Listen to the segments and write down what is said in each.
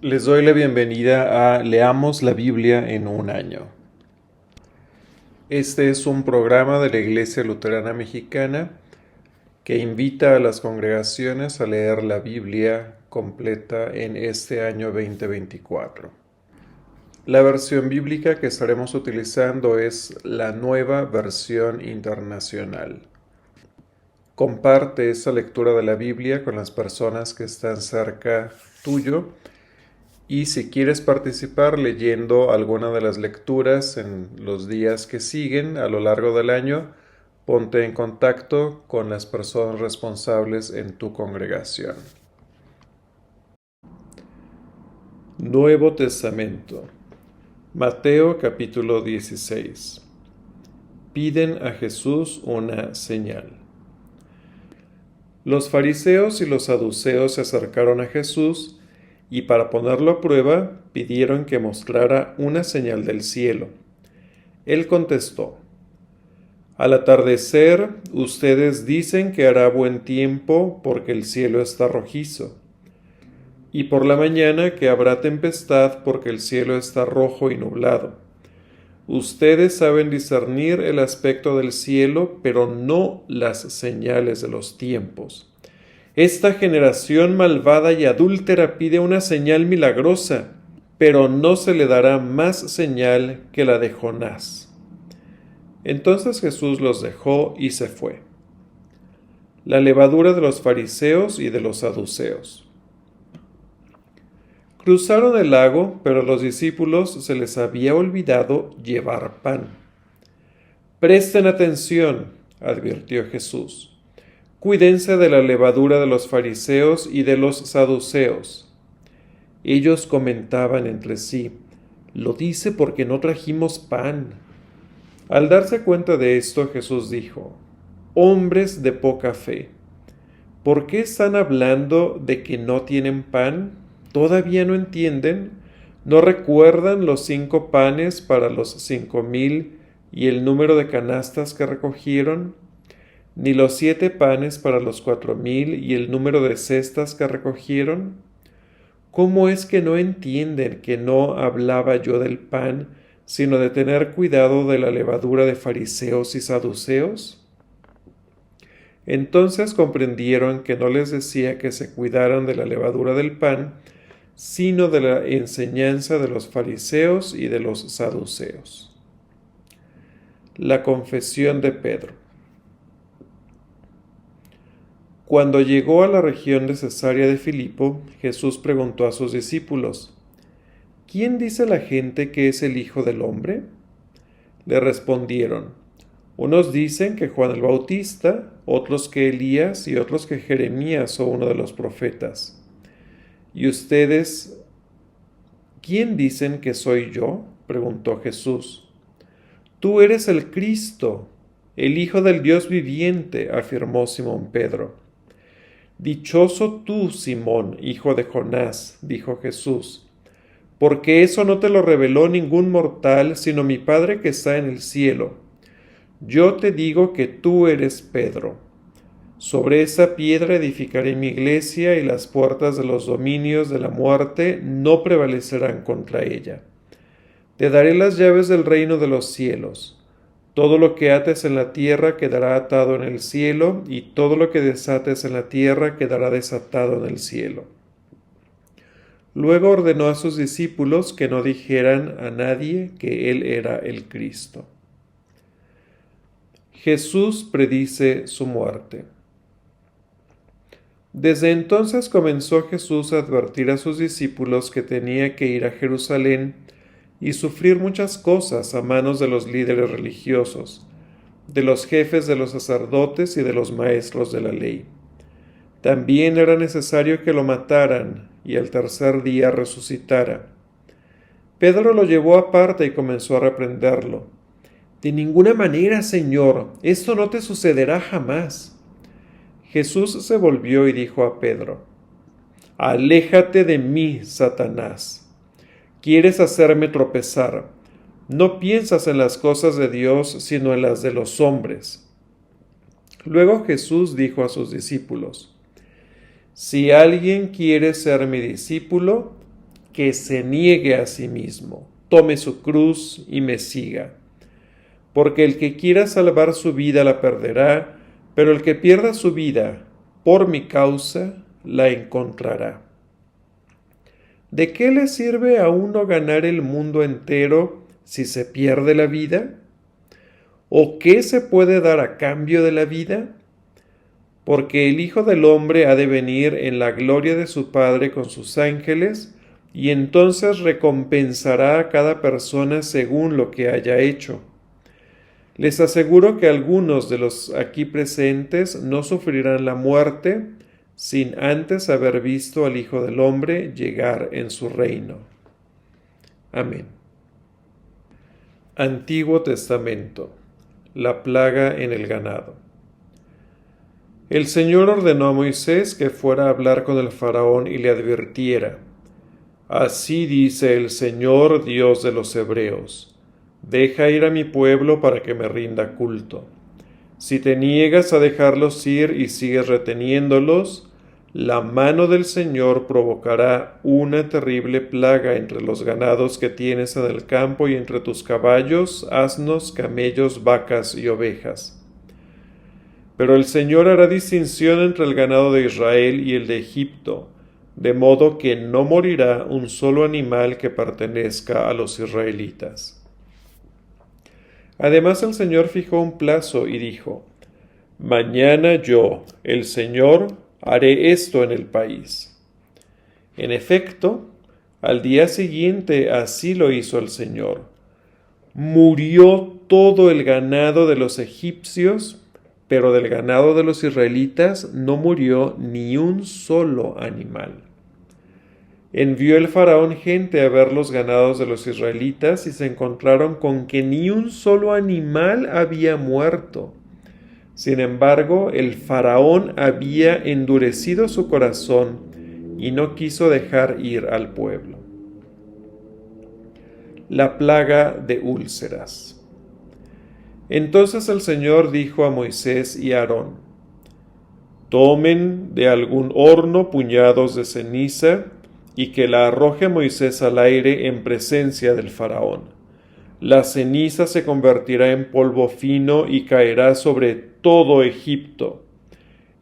Les doy la bienvenida a Leamos la Biblia en un año. Este es un programa de la Iglesia Luterana Mexicana que invita a las congregaciones a leer la Biblia completa en este año 2024. La versión bíblica que estaremos utilizando es la Nueva Versión Internacional. Comparte esta lectura de la Biblia con las personas que están cerca tuyo. Y si quieres participar leyendo alguna de las lecturas en los días que siguen a lo largo del año, ponte en contacto con las personas responsables en tu congregación. Nuevo Testamento. Mateo capítulo 16. Piden a Jesús una señal. Los fariseos y los saduceos se acercaron a Jesús y para ponerlo a prueba pidieron que mostrara una señal del cielo. Él contestó: Al atardecer ustedes dicen que hará buen tiempo porque el cielo está rojizo, y por la mañana que habrá tempestad porque el cielo está rojo y nublado. Ustedes saben discernir el aspecto del cielo, pero no las señales de los tiempos. Esta generación malvada y adúltera pide una señal milagrosa, pero no se le dará más señal que la de Jonás. Entonces Jesús los dejó y se fue. La levadura de los fariseos y de los saduceos. Cruzaron el lago, pero a los discípulos se les había olvidado llevar pan. Presten atención, advirtió Jesús. Cuídense de la levadura de los fariseos y de los saduceos. Ellos comentaban entre sí: lo dice porque no trajimos pan. Al darse cuenta de esto, Jesús dijo: hombres de poca fe, ¿por qué están hablando de que no tienen pan? ¿Todavía no entienden? ¿No recuerdan los 5 panes para los 5,000 y el número de canastas que recogieron? ¿Ni los 7 panes para los 4,000 y el número de cestas que recogieron? ¿Cómo es que no entienden que no hablaba yo del pan, sino de tener cuidado de la levadura de fariseos y saduceos? Entonces comprendieron que no les decía que se cuidaran de la levadura del pan, sino de la enseñanza de los fariseos y de los saduceos. La confesión de Pedro. Cuando llegó a la región de Cesarea de Filipo, Jesús preguntó a sus discípulos: ¿quién dice la gente que es el Hijo del Hombre? Le respondieron: unos dicen que Juan el Bautista, otros que Elías y otros que Jeremías o uno de los profetas. ¿Y ustedes, quién dicen que soy yo?, preguntó Jesús. Tú eres el Cristo, el Hijo del Dios viviente, afirmó Simón Pedro. Dichoso tú, Simón, hijo de Jonás, dijo Jesús, porque eso no te lo reveló ningún mortal, sino mi Padre que está en el cielo. Yo te digo que tú eres Pedro. Sobre esa piedra edificaré mi iglesia y las puertas de los dominios de la muerte no prevalecerán contra ella. Te daré las llaves del reino de los cielos. Todo lo que ates en la tierra quedará atado en el cielo, y todo lo que desates en la tierra quedará desatado en el cielo. Luego ordenó a sus discípulos que no dijeran a nadie que él era el Cristo. Jesús predice su muerte. Desde entonces comenzó Jesús a advertir a sus discípulos que tenía que ir a Jerusalén y sufrir muchas cosas a manos de los líderes religiosos, de los jefes de los sacerdotes y de los maestros de la ley. También era necesario que lo mataran y al tercer día resucitara. Pedro lo llevó aparte y comenzó a reprenderlo. De ninguna manera, Señor, esto no te sucederá jamás. Jesús se volvió y dijo a Pedro: Aléjate de mí, Satanás. Quieres hacerme tropezar. No piensas en las cosas de Dios, sino en las de los hombres. Luego Jesús dijo a sus discípulos: Si alguien quiere ser mi discípulo, que se niegue a sí mismo, tome su cruz y me siga. Porque el que quiera salvar su vida la perderá, pero el que pierda su vida por mi causa la encontrará. ¿De qué le sirve a uno ganar el mundo entero si se pierde la vida? ¿O qué se puede dar a cambio de la vida? Porque el Hijo del Hombre ha de venir en la gloria de su Padre con sus ángeles, y entonces recompensará a cada persona según lo que haya hecho. Les aseguro que algunos de los aquí presentes no sufrirán la muerte sin antes haber visto al Hijo del Hombre llegar en su reino. Amén. Antiguo Testamento. La plaga en el ganado. El Señor ordenó a Moisés que fuera a hablar con el faraón y le advirtiera: Así dice el Señor, Dios de los hebreos: deja ir a mi pueblo para que me rinda culto. Si te niegas a dejarlos ir y sigues reteniéndolos, la mano del Señor provocará una terrible plaga entre los ganados que tienes en el campo y entre tus caballos, asnos, camellos, vacas y ovejas. Pero el Señor hará distinción entre el ganado de Israel y el de Egipto, de modo que no morirá un solo animal que pertenezca a los israelitas. Además el Señor fijó un plazo y dijo: Mañana yo, el Señor, haré esto en el país. En efecto, al día siguiente así lo hizo el Señor. Murió todo el ganado de los egipcios, pero del ganado de los israelitas no murió ni un solo animal. Envió el faraón gente a ver los ganados de los israelitas y se encontraron con que ni un solo animal había muerto. Sin embargo, el faraón había endurecido su corazón y no quiso dejar ir al pueblo. La plaga de úlceras. Entonces el Señor dijo a Moisés y a Aarón: Tomen de algún horno puñados de ceniza y que la arroje Moisés al aire en presencia del faraón. La ceniza se convertirá en polvo fino y caerá sobre todo Egipto.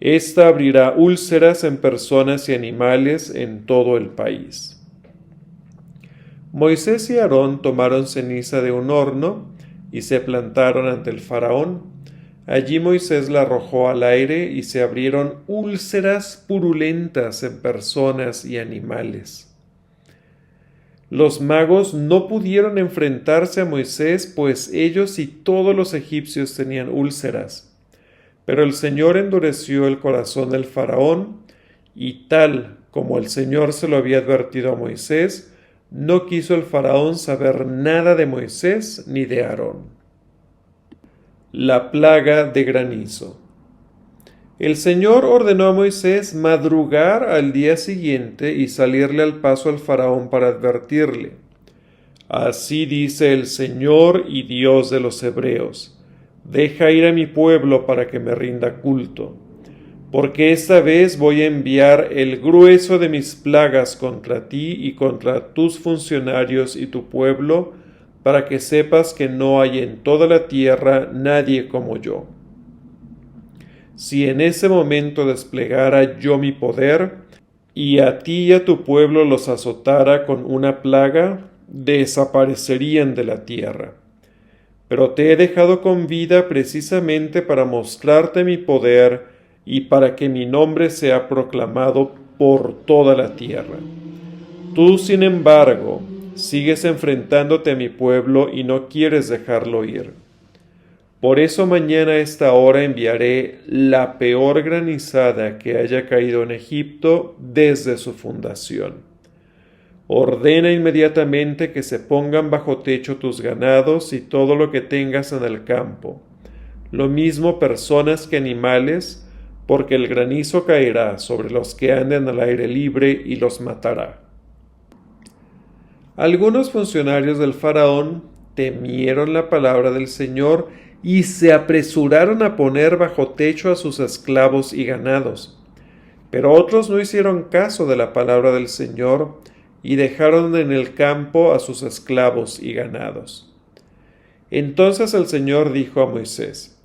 Esta abrirá úlceras en personas y animales en todo el país. Moisés y Aarón tomaron ceniza de un horno y se plantaron ante el faraón. Allí Moisés la arrojó al aire y se abrieron úlceras purulentas en personas y animales. Los magos no pudieron enfrentarse a Moisés, pues ellos y todos los egipcios tenían úlceras. Pero el Señor endureció el corazón del faraón, y tal como el Señor se lo había advertido a Moisés, no quiso el faraón saber nada de Moisés ni de Aarón. La plaga de granizo. El Señor ordenó a Moisés madrugar al día siguiente y salirle al paso al faraón para advertirle: Así dice el Señor y Dios de los hebreos: deja ir a mi pueblo para que me rinda culto, porque esta vez voy a enviar el grueso de mis plagas contra ti y contra tus funcionarios y tu pueblo, para que sepas que no hay en toda la tierra nadie como yo. Si en ese momento desplegara yo mi poder, y a ti y a tu pueblo los azotara con una plaga, desaparecerían de la tierra. Pero te he dejado con vida precisamente para mostrarte mi poder y para que mi nombre sea proclamado por toda la tierra. Tú, sin embargo, sigues enfrentándote a mi pueblo y no quieres dejarlo ir. Por eso mañana a esta hora enviaré la peor granizada que haya caído en Egipto desde su fundación. Ordena inmediatamente que se pongan bajo techo tus ganados y todo lo que tengas en el campo, lo mismo personas que animales, porque el granizo caerá sobre los que anden al aire libre y los matará. Algunos funcionarios del faraón temieron la palabra del Señor y se apresuraron a poner bajo techo a sus esclavos y ganados. Pero otros no hicieron caso de la palabra del Señor y dejaron en el campo a sus esclavos y ganados. Entonces el Señor dijo a Moisés: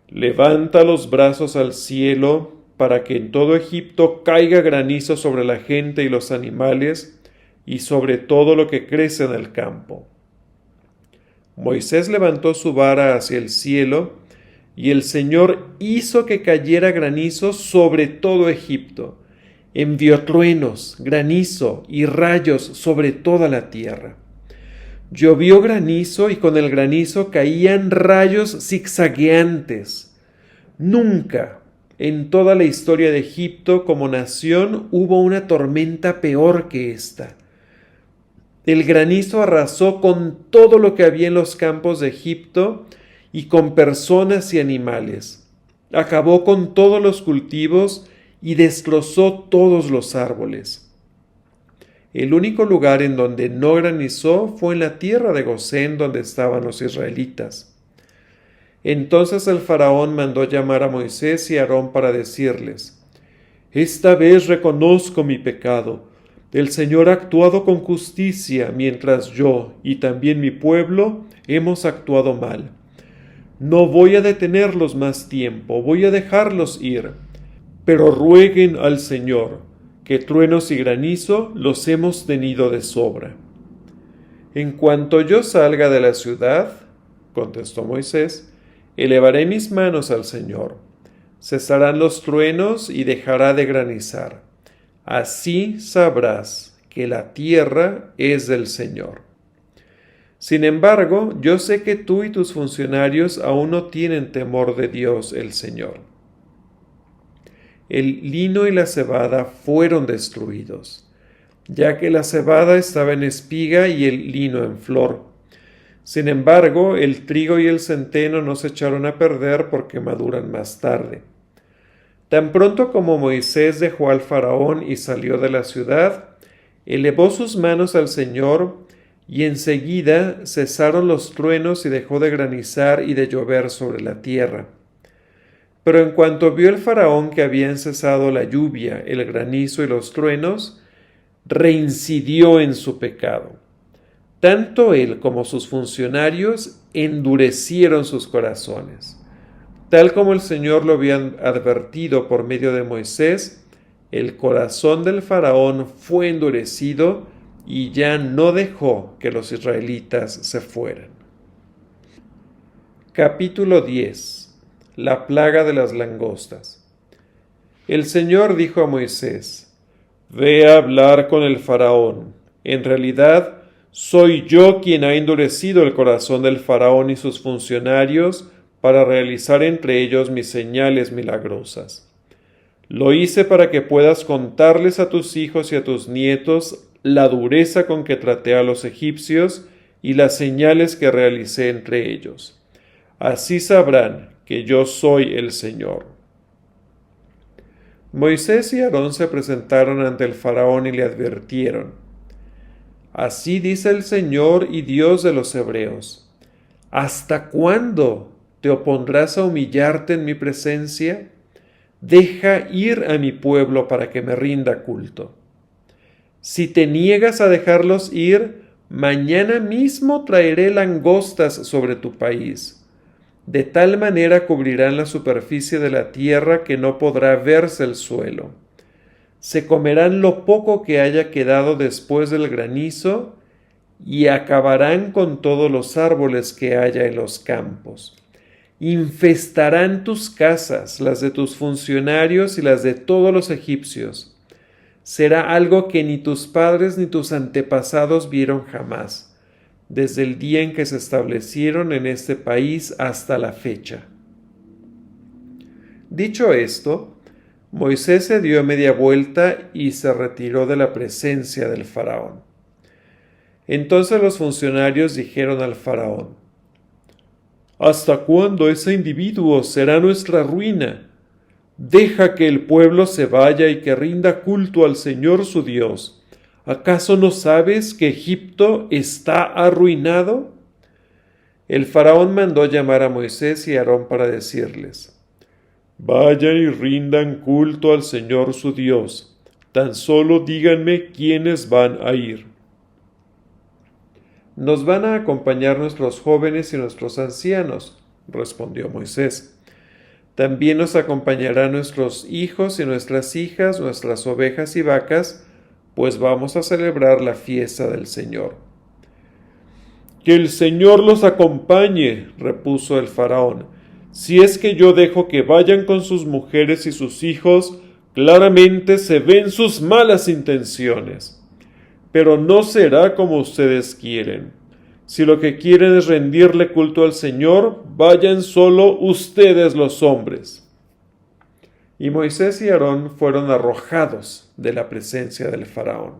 Levanta los brazos al cielo para que en todo Egipto caiga granizo sobre la gente y los animales y sobre todo lo que crece en el campo. Moisés levantó su vara hacia el cielo, y el Señor hizo que cayera granizo sobre todo Egipto. Envió truenos, granizo y rayos sobre toda la tierra. Llovió granizo y con el granizo caían rayos zigzagueantes. Nunca en toda la historia de Egipto como nación hubo una tormenta peor que esta. El granizo arrasó con todo lo que había en los campos de Egipto y con personas y animales. Acabó con todos los cultivos y destrozó todos los árboles. El único lugar en donde no granizó fue en la tierra de Gosén, donde estaban los israelitas. Entonces el faraón mandó llamar a Moisés y a Aarón para decirles: Esta vez reconozco mi pecado. El Señor ha actuado con justicia, mientras yo y también mi pueblo hemos actuado mal. No voy a detenerlos más tiempo, voy a dejarlos ir. Pero rueguen al Señor, que truenos y granizo los hemos tenido de sobra. En cuanto yo salga de la ciudad, contestó Moisés, elevaré mis manos al Señor. Cesarán los truenos y dejará de granizar. Así sabrás que la tierra es del Señor. Sin embargo, yo sé que tú y tus funcionarios aún no tienen temor de Dios el Señor. El lino y la cebada fueron destruidos, ya que la cebada estaba en espiga y el lino en flor. Sin embargo, el trigo y el centeno no se echaron a perder porque maduran más tarde. Tan pronto como Moisés dejó al faraón y salió de la ciudad, elevó sus manos al Señor, y enseguida cesaron los truenos y dejó de granizar y de llover sobre la tierra. Pero en cuanto vio el faraón que habían cesado la lluvia, el granizo y los truenos, reincidió en su pecado. Tanto él como sus funcionarios endurecieron sus corazones. Tal como el Señor lo había advertido por medio de Moisés, el corazón del faraón fue endurecido y ya no dejó que los israelitas se fueran. Capítulo 10. La plaga de las langostas. El Señor dijo a Moisés: Ve a hablar con el faraón. En realidad, soy yo quien ha endurecido el corazón del faraón y sus funcionarios para realizar entre ellos mis señales milagrosas. Lo hice para que puedas contarles a tus hijos y a tus nietos la dureza con que traté a los egipcios y las señales que realicé entre ellos. Así sabrán que yo soy el Señor. Moisés y Aarón se presentaron ante el faraón y le advirtieron: Así dice el Señor y Dios de los hebreos: ¿Hasta cuándo te opondrás a humillarte en mi presencia? Deja ir a mi pueblo para que me rinda culto. Si te niegas a dejarlos ir, mañana mismo traeré langostas sobre tu país. De tal manera cubrirán la superficie de la tierra que no podrá verse el suelo. Se comerán lo poco que haya quedado después del granizo y acabarán con todos los árboles que haya en los campos. Infestarán tus casas, las de tus funcionarios y las de todos los egipcios. Será algo que ni tus padres ni tus antepasados vieron jamás, desde el día en que se establecieron en este país hasta la fecha. Dicho esto, Moisés se dio media vuelta y se retiró de la presencia del faraón. Entonces los funcionarios dijeron al faraón: ¿Hasta cuándo ese individuo será nuestra ruina? Deja que el pueblo se vaya y que rinda culto al Señor su Dios. ¿Acaso no sabes que Egipto está arruinado? El faraón mandó llamar a Moisés y a Aarón para decirles: Vayan y rindan culto al Señor su Dios. Tan solo díganme quiénes van a ir. Nos van a acompañar nuestros jóvenes y nuestros ancianos, respondió Moisés. También nos acompañarán nuestros hijos y nuestras hijas, nuestras ovejas y vacas, pues vamos a celebrar la fiesta del Señor. Que el Señor los acompañe, repuso el faraón. Si es que yo dejo que vayan con sus mujeres y sus hijos, claramente se ven sus malas intenciones. Pero no será como ustedes quieren. Si lo que quieren es rendirle culto al Señor, vayan solo ustedes los hombres. Y Moisés y Aarón fueron arrojados de la presencia del faraón.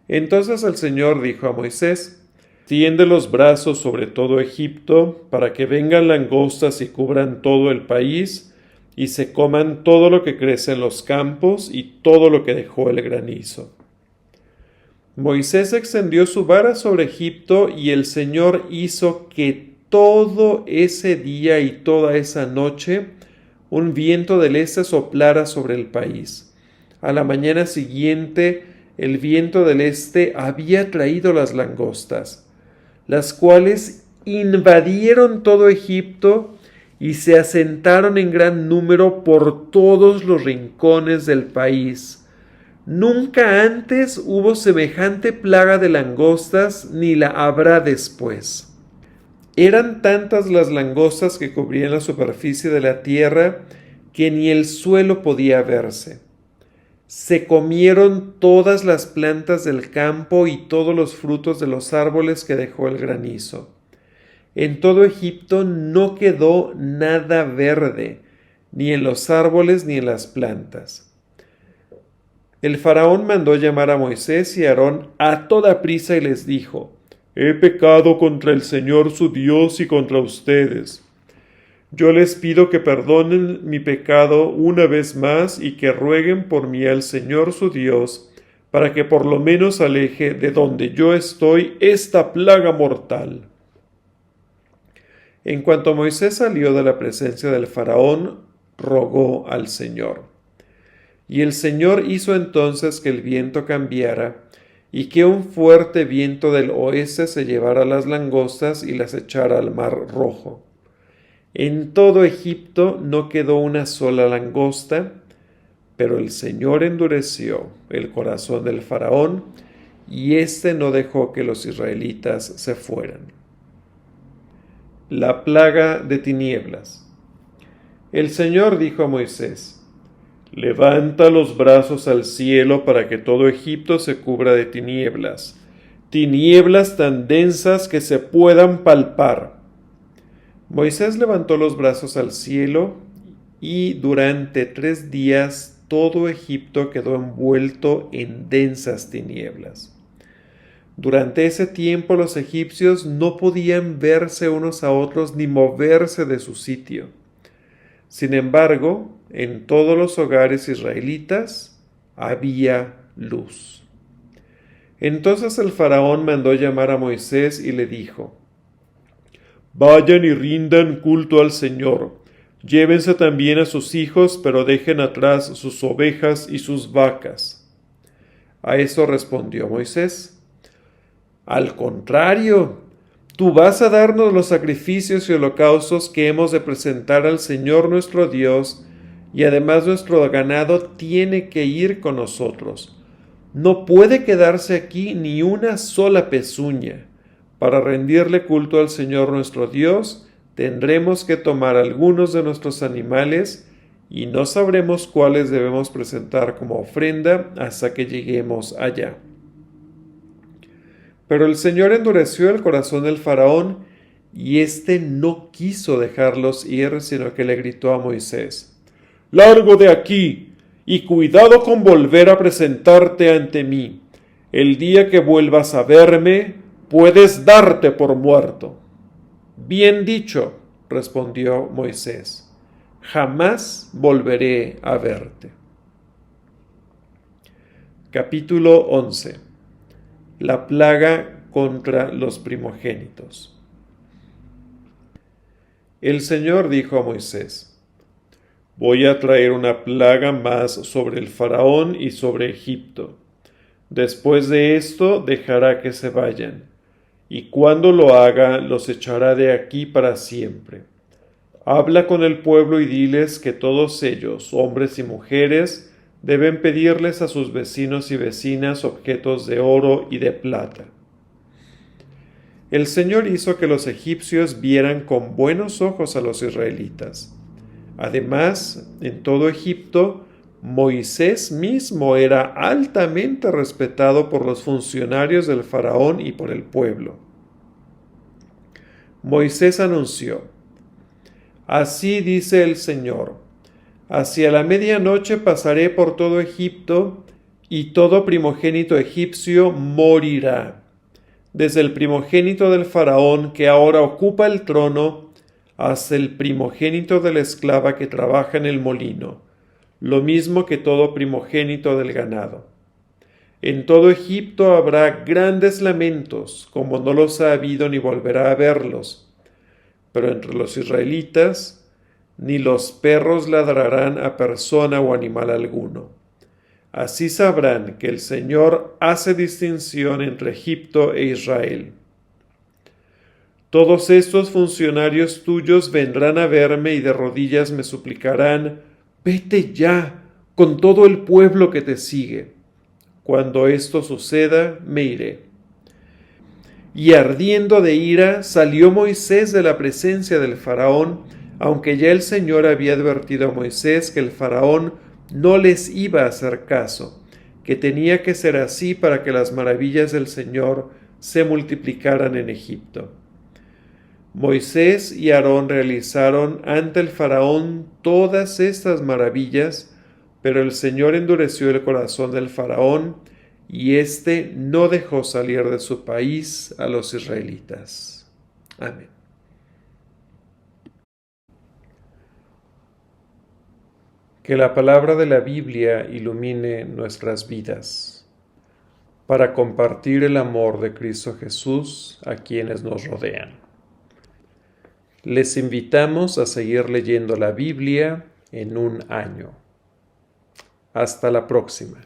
Entonces el Señor dijo a Moisés: Tiende los brazos sobre todo Egipto, para que vengan langostas y cubran todo el país, y se coman todo lo que crece en los campos y todo lo que dejó el granizo. Moisés extendió su vara sobre Egipto, y el Señor hizo que todo ese día y toda esa noche un viento del este soplara sobre el país. A la mañana siguiente, el viento del este había traído las langostas, las cuales invadieron todo Egipto y se asentaron en gran número por todos los rincones del país. Nunca antes hubo semejante plaga de langostas, ni la habrá después. Eran tantas las langostas que cubrían la superficie de la tierra que ni el suelo podía verse. Se comieron todas las plantas del campo y todos los frutos de los árboles que dejó el granizo. En todo Egipto no quedó nada verde, ni en los árboles ni en las plantas. El faraón mandó llamar a Moisés y a Aarón a toda prisa y les dijo: He pecado contra el Señor su Dios y contra ustedes. Yo les pido que perdonen mi pecado una vez más y que rueguen por mí al Señor su Dios, para que por lo menos aleje de donde yo estoy esta plaga mortal. En cuanto Moisés salió de la presencia del faraón, rogó al Señor. Y el Señor hizo entonces que el viento cambiara, y que un fuerte viento del oeste se llevara las langostas y las echara al mar Rojo. En todo Egipto no quedó una sola langosta, pero el Señor endureció el corazón del faraón, y éste no dejó que los israelitas se fueran. La plaga de tinieblas. El Señor dijo a Moisés: Levanta los brazos al cielo para que todo Egipto se cubra de tinieblas, tinieblas tan densas que se puedan palpar. Moisés levantó los brazos al cielo, y durante 3 días todo Egipto quedó envuelto en densas tinieblas. Durante ese tiempo los egipcios no podían verse unos a otros ni moverse de su sitio. Sin embargo, en todos los hogares israelitas había luz. Entonces el faraón mandó llamar a Moisés y le dijo: Vayan y rindan culto al Señor. Llévense también a sus hijos, pero dejen atrás sus ovejas y sus vacas. A eso respondió Moisés: Al contrario, tú vas a darnos los sacrificios y holocaustos que hemos de presentar al Señor nuestro Dios, y además nuestro ganado tiene que ir con nosotros. No puede quedarse aquí ni una sola pezuña. Para rendirle culto al Señor nuestro Dios, tendremos que tomar algunos de nuestros animales, y no sabremos cuáles debemos presentar como ofrenda hasta que lleguemos allá. Pero el Señor endureció el corazón del faraón, y éste no quiso dejarlos ir, sino que le gritó a Moisés: Largo de aquí, y cuidado con volver a presentarte ante mí. El día que vuelvas a verme, puedes darte por muerto. Bien dicho, respondió Moisés, jamás volveré a verte. Capítulo 11. La plaga contra los primogénitos. El Señor dijo a Moisés: Voy a traer una plaga más sobre el faraón y sobre Egipto. Después de esto dejará que se vayan, y cuando lo haga los echará de aquí para siempre. Habla con el pueblo y diles que todos ellos, hombres y mujeres, deben pedirles a sus vecinos y vecinas objetos de oro y de plata. El Señor hizo que los egipcios vieran con buenos ojos a los israelitas. Además, en todo Egipto, Moisés mismo era altamente respetado por los funcionarios del faraón y por el pueblo. Moisés anunció: Así dice el Señor, hacia la medianoche pasaré por todo Egipto, y todo primogénito egipcio morirá, desde el primogénito del faraón que ahora ocupa el trono, hasta el primogénito de la esclava que trabaja en el molino, lo mismo que todo primogénito del ganado. En todo Egipto habrá grandes lamentos, como no los ha habido ni volverá a haberlos. Pero entre los israelitas, ni los perros ladrarán a persona o animal alguno. Así sabrán que el Señor hace distinción entre Egipto e Israel. Todos estos funcionarios tuyos vendrán a verme y de rodillas me suplicarán: vete ya, con todo el pueblo que te sigue. Cuando esto suceda, me iré. Y ardiendo de ira, salió Moisés de la presencia del faraón, aunque ya el Señor había advertido a Moisés que el faraón no les iba a hacer caso, que tenía que ser así para que las maravillas del Señor se multiplicaran en Egipto. Moisés y Aarón realizaron ante el faraón todas estas maravillas, pero el Señor endureció el corazón del faraón, y éste no dejó salir de su país a los israelitas. Amén. Que la palabra de la Biblia ilumine nuestras vidas, para compartir el amor de Cristo Jesús a quienes nos rodean. Les invitamos a seguir leyendo la Biblia en un año. Hasta la próxima.